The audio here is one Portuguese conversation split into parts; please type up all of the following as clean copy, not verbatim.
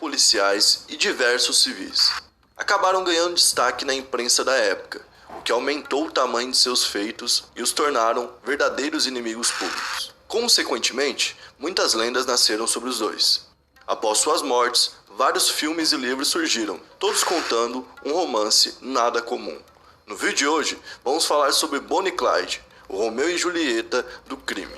policiais e diversos civis. Acabaram ganhando destaque na imprensa da época, o que aumentou o tamanho de seus feitos e os tornaram verdadeiros inimigos públicos. Consequentemente, muitas lendas nasceram sobre os dois. Após suas mortes, vários filmes e livros surgiram, todos contando um romance nada comum. No vídeo de hoje, vamos falar sobre Bonnie e Clyde, o Romeu e Julieta do crime.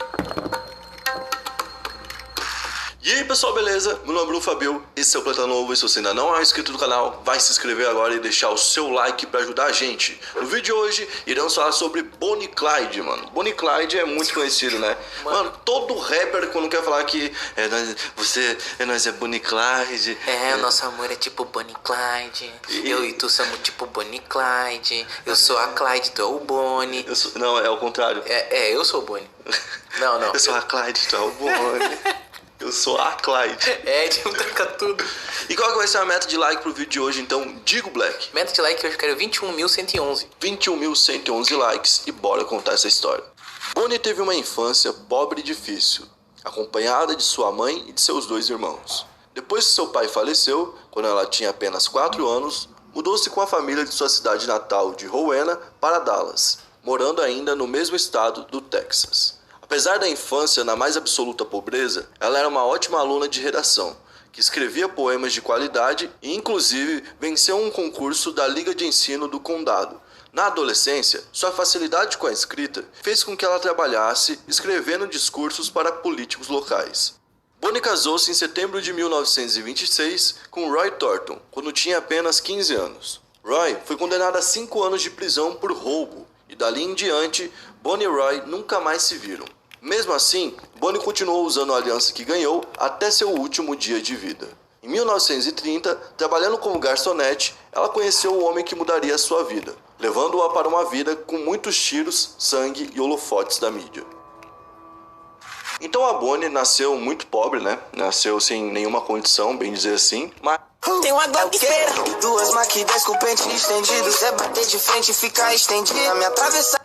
E aí pessoal, beleza? Meu nome é Bruno Fabio, esse é o Planeta Novo, e se você ainda não é inscrito no canal, vai se inscrever agora e deixar o seu like pra ajudar a gente. No vídeo de hoje, iremos falar sobre Bonnie e Clyde, mano. Bonnie e Clyde é muito conhecido, né? Mano, todo rapper quando quer falar que nós é Bonnie e Clyde. O nosso amor é tipo Bonnie e Clyde. Eu e tu somos tipo Bonnie e Clyde. Eu sou a Clyde, tu é o Bonnie. Não, é o contrário. Eu sou o Bonnie. Não. Eu sou a Clyde, tu é o Bonnie. Eu sou a Clyde. Taca tudo. E qual que vai ser a meta de like pro vídeo de hoje, então? Digo, Black. Meta de like hoje eu quero 21.111. 21.111 likes e bora contar essa história. Bonnie teve uma infância pobre e difícil, acompanhada de sua mãe e de seus dois irmãos. Depois que seu pai faleceu, quando ela tinha apenas 4 anos, mudou-se com a família de sua cidade natal de Rowena para Dallas, morando ainda no mesmo estado do Texas. Apesar da infância na mais absoluta pobreza, ela era uma ótima aluna de redação, que escrevia poemas de qualidade e inclusive venceu um concurso da Liga de Ensino do Condado. Na adolescência, sua facilidade com a escrita fez com que ela trabalhasse escrevendo discursos para políticos locais. Bonnie casou-se em setembro de 1926 com Roy Thornton, quando tinha apenas 15 anos. Roy foi condenado a 5 anos de prisão por roubo, e dali em diante, Bonnie e Roy nunca mais se viram. Mesmo assim, Bonnie continuou usando a aliança que ganhou até seu último dia de vida. Em 1930, trabalhando como garçonete, ela conheceu o homem que mudaria a sua vida, levando-a para uma vida com muitos tiros, sangue e holofotes da mídia. Então a Bonnie nasceu muito pobre, né? Nasceu sem nenhuma condição, bem dizer assim, mas... Tem uma gloqueira, 2 Mac 10 com pente estendido. Se é bater de frente e ficar estendido, me atravessar.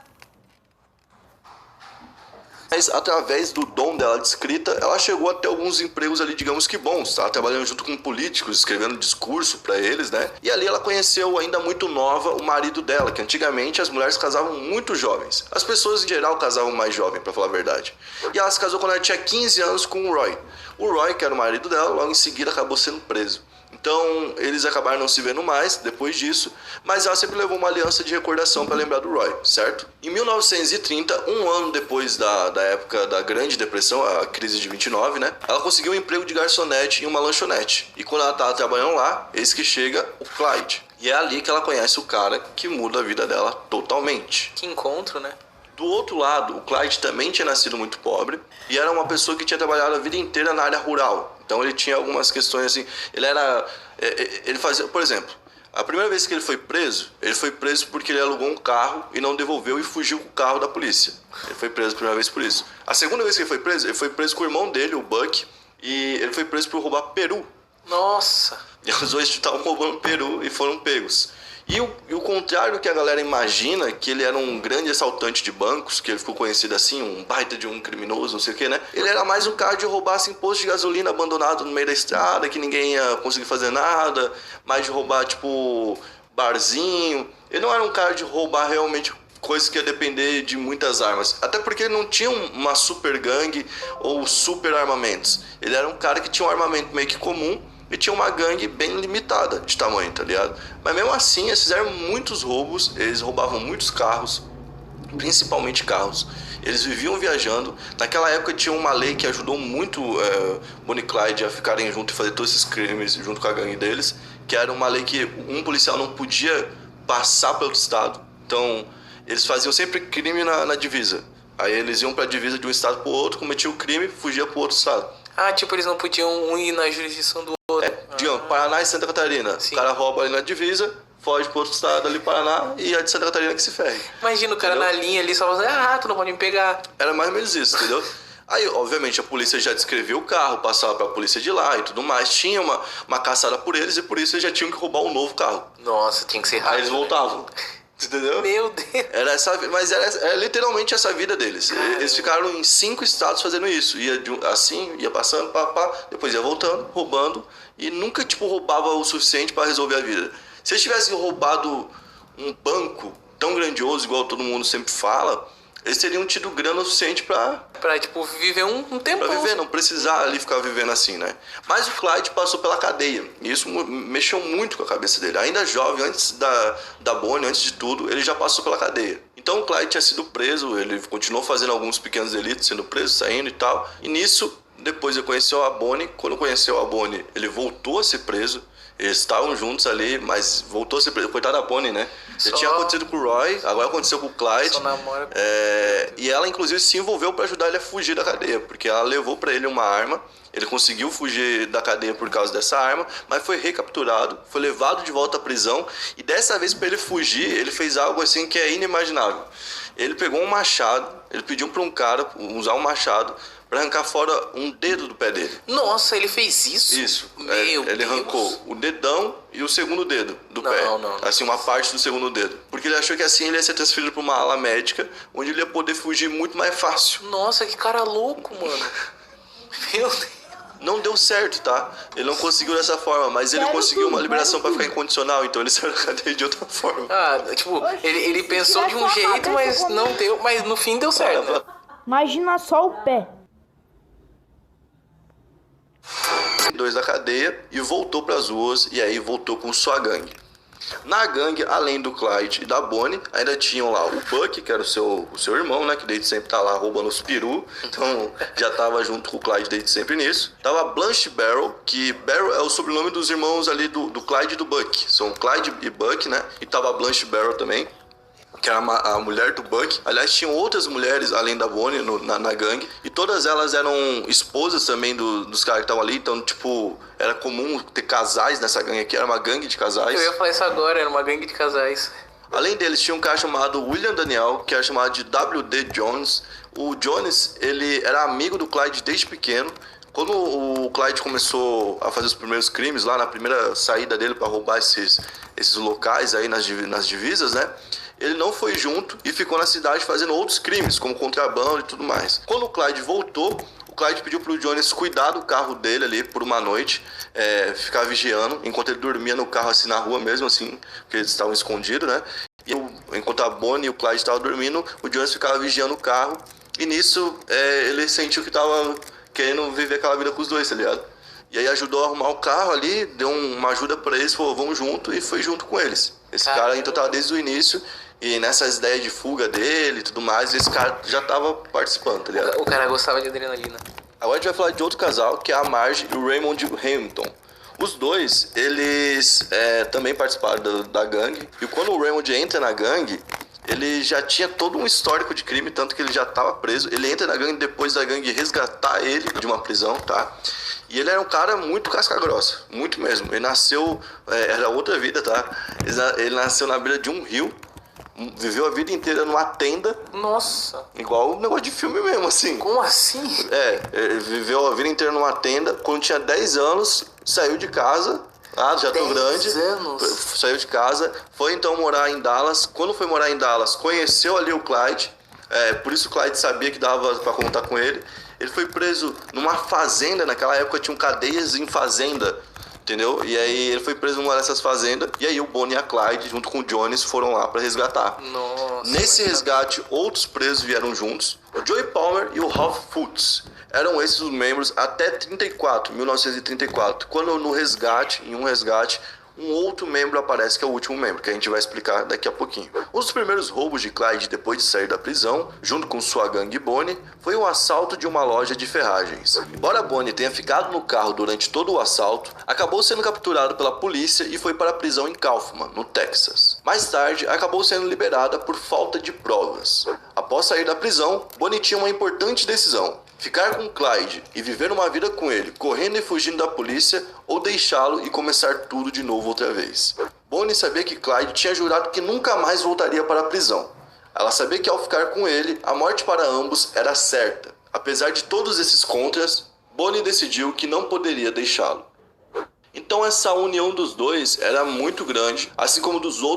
Mas através do dom dela de escrita, ela chegou a ter alguns empregos ali, digamos que bons, tá? Trabalhando junto com políticos, escrevendo discurso pra eles, né? E ali ela conheceu, ainda muito nova, o marido dela, que antigamente as mulheres casavam muito jovens. As pessoas em geral casavam mais jovem, pra falar a verdade. E ela se casou quando ela tinha 15 anos com o Roy. O Roy, que era o marido dela, logo em seguida acabou sendo preso. Então, eles acabaram não se vendo mais depois disso, mas ela sempre levou uma aliança de recordação para lembrar do Roy, certo? Em 1930, um ano depois da época da Grande Depressão, a crise de 29, né? Ela conseguiu um emprego de garçonete em uma lanchonete. E quando ela estava trabalhando lá, eis que chega o Clyde. E é ali que ela conhece o cara que muda a vida dela totalmente. Que encontro, né? Do outro lado, o Clyde também tinha nascido muito pobre e era uma pessoa que tinha trabalhado a vida inteira na área rural. Então ele tinha algumas questões assim, ele fazia, por exemplo, a primeira vez que ele foi preso porque ele alugou um carro e não devolveu e fugiu com o carro da polícia. Ele foi preso a primeira vez por isso. A segunda vez que ele foi preso com o irmão dele, o Buck, e ele foi preso por roubar peru. Nossa! E os dois estavam roubando peru e foram pegos. E o contrário que a galera imagina, que ele era um grande assaltante de bancos, que ele ficou conhecido assim, um baita de um criminoso, não sei o que, né? Ele era mais um cara de roubar assim, posto de gasolina abandonado no meio da estrada, que ninguém ia conseguir fazer nada, mais de roubar, tipo, barzinho. Ele não era um cara de roubar realmente coisas que ia depender de muitas armas. Até porque ele não tinha uma super gangue ou super armamentos. Ele era um cara que tinha um armamento meio que comum, e tinha uma gangue bem limitada de tamanho, tá ligado? Mas mesmo assim, eles fizeram muitos roubos, eles roubavam muitos carros, principalmente carros. Eles viviam viajando. Naquela época tinha uma lei que ajudou muito Bonnie e Clyde a ficarem juntos e fazer todos esses crimes junto com a gangue deles, que era uma lei que um policial não podia passar para outro estado. Então, eles faziam sempre crime na divisa. Aí eles iam pra divisa de um estado pro outro, cometiam o crime, fugiam pro outro estado. Tipo, eles não podiam ir na jurisdição do outro. Digamos, Paraná e Santa Catarina. Sim. O cara rouba ali na divisa, foge pro outro estado ali, Paraná, e a de Santa Catarina que se ferre. Imagina o cara Entendeu? na linha ali, só falando, tu não pode me pegar. Era mais ou menos isso, entendeu? Aí, obviamente, a polícia já descrevia o carro, passava pra polícia de lá e tudo mais. Tinha uma caçada por eles e por isso eles já tinham que roubar um novo carro. Nossa, tinha que ser rápido. Aí eles voltavam. Entendeu? Meu Deus. Era literalmente essa vida deles. Eles ficaram em 5 estados fazendo isso. Ia assim, ia passando, depois ia voltando, roubando e nunca, tipo, roubava o suficiente para resolver a vida. Se eles tivessem roubado um banco tão grandioso, igual todo mundo sempre fala, eles teriam tido grana o suficiente pra tipo, viver um tempo. Pra viver, não precisar ali ficar vivendo assim, né? Mas o Clyde passou pela cadeia. E isso mexeu muito com a cabeça dele. Ainda jovem, antes da Bonnie, antes de tudo, ele já passou pela cadeia. Então o Clyde tinha sido preso, ele continuou fazendo alguns pequenos delitos, sendo preso, saindo e tal. E nisso, depois ele conheceu a Bonnie. Quando conheceu a Bonnie, ele voltou a ser preso. Eles estavam juntos ali, mas voltou a ser preso. Coitado da Bonnie, né? Já tinha acontecido com o Roy, agora aconteceu com o Clyde. Só namora. E ela, inclusive, se envolveu para ajudar ele a fugir da cadeia, porque ela levou para ele uma arma. Ele conseguiu fugir da cadeia por causa dessa arma, mas foi recapturado, foi levado de volta à prisão. E dessa vez, para ele fugir, ele fez algo assim que é inimaginável. Ele pegou um machado, ele pediu para um cara usar um machado para arrancar fora um dedo do pé dele. Nossa, ele fez isso? Isso. Meu ele Deus. arrancou o dedão e o segundo dedo do pé. Não. Assim, uma parte do segundo dedo. Porque ele achou que assim ele ia ser transferido para uma ala médica, onde ele ia poder fugir muito mais fácil. Nossa, que cara louco, mano. Meu Deus. Não deu certo, tá? Ele não conseguiu dessa forma, mas ele conseguiu uma liberação para ficar incondicional, então ele saiu da cadeia de outra forma. Tipo, ele pensou de um jeito, mas não deu, mas no fim deu certo, né? Imagina só o pé. Dois da cadeia e voltou para as ruas, e aí voltou com sua gangue. Na gangue, além do Clyde e da Bonnie, ainda tinham lá o Buck, que era o seu irmão, né? Que desde sempre tá lá roubando os peru. Então já tava junto com o Clyde desde sempre nisso. Tava Blanche Barrel, que Barrel é o sobrenome dos irmãos ali do Clyde e do Buck. São Clyde e Buck, né? E tava Blanche Barrel também, que era a mulher do Buck. Aliás, tinham outras mulheres além da Bonnie na gangue. E todas elas eram esposas também dos caras que estavam ali. Então, tipo, era comum ter casais nessa gangue aqui. Era uma gangue de casais. Eu ia falar isso agora, era uma gangue de casais. Além deles, tinha um cara chamado William Daniel, que era chamado de W.D. Jones. O Jones, ele era amigo do Clyde desde pequeno. Quando o Clyde começou a fazer os primeiros crimes, lá na primeira saída dele para roubar esses locais aí nas divisas, né? Ele não foi junto e ficou na cidade fazendo outros crimes, como contrabando e tudo mais. Quando o Clyde voltou, o Clyde pediu pro Jones cuidar do carro dele ali por uma noite, ficar vigiando, enquanto ele dormia no carro assim na rua mesmo, assim, porque eles estavam escondidos, né? E enquanto a Bonnie e o Clyde estavam dormindo, o Jones ficava vigiando o carro, e nisso ele sentiu que tava querendo viver aquela vida com os dois, tá ligado? E aí ajudou a arrumar o carro ali, deu uma ajuda pra eles, falou, vamos junto, e foi junto com eles. Esse cara então tava desde o início, e nessas ideias de fuga dele e tudo mais, esse cara já tava participando, tá ligado? O cara gostava de adrenalina. Agora a gente vai falar de outro casal, que é a Marge e o Raymond Hamilton. Os dois, eles também participaram da gangue, e quando o Raymond entra na gangue, ele já tinha todo um histórico de crime, tanto que ele já estava preso. Ele entra na gangue depois da gangue resgatar ele de uma prisão, tá? E ele era um cara muito casca-grossa, muito mesmo. Ele nasceu, era outra vida, tá? Ele nasceu na beira de um rio, viveu a vida inteira numa tenda. Nossa. Igual um negócio de filme mesmo, assim. Como assim? Ele viveu a vida inteira numa tenda. Quando tinha 10 anos, saiu de casa. Já tô grande. 10 anos. Saiu de casa, foi então morar em Dallas. Quando foi morar em Dallas, conheceu ali o Clyde. Por isso o Clyde sabia que dava pra contar com ele. Ele foi preso numa fazenda. Naquela época tinham cadeias em fazenda, entendeu? E aí ele foi preso numa dessas fazendas. E aí o Bonnie e a Clyde, junto com o Jones, foram lá pra resgatar. Nossa. Nesse resgate, outros presos vieram juntos. O Joey Palmer e o Ralph Fuchs. Eram esses os membros até 1934, quando em um resgate, um outro membro aparece, que é o último membro, que a gente vai explicar daqui a pouquinho. Um dos primeiros roubos de Clyde depois de sair da prisão, junto com sua gangue Bonnie, foi o assalto de uma loja de ferragens. Embora Bonnie tenha ficado no carro durante todo o assalto, acabou sendo capturado pela polícia e foi para a prisão em Kaufman, no Texas. Mais tarde, acabou sendo liberada por falta de provas. Após sair da prisão, Bonnie tinha uma importante decisão: ficar com Clyde e viver uma vida com ele, correndo e fugindo da polícia, ou deixá-lo e começar tudo de novo outra vez. Bonnie sabia que Clyde tinha jurado que nunca mais voltaria para a prisão. Ela sabia que ao ficar com ele, a morte para ambos era certa. Apesar de todos esses contras, Bonnie decidiu que não poderia deixá-lo. Então essa união dos dois era muito grande, assim como dos outros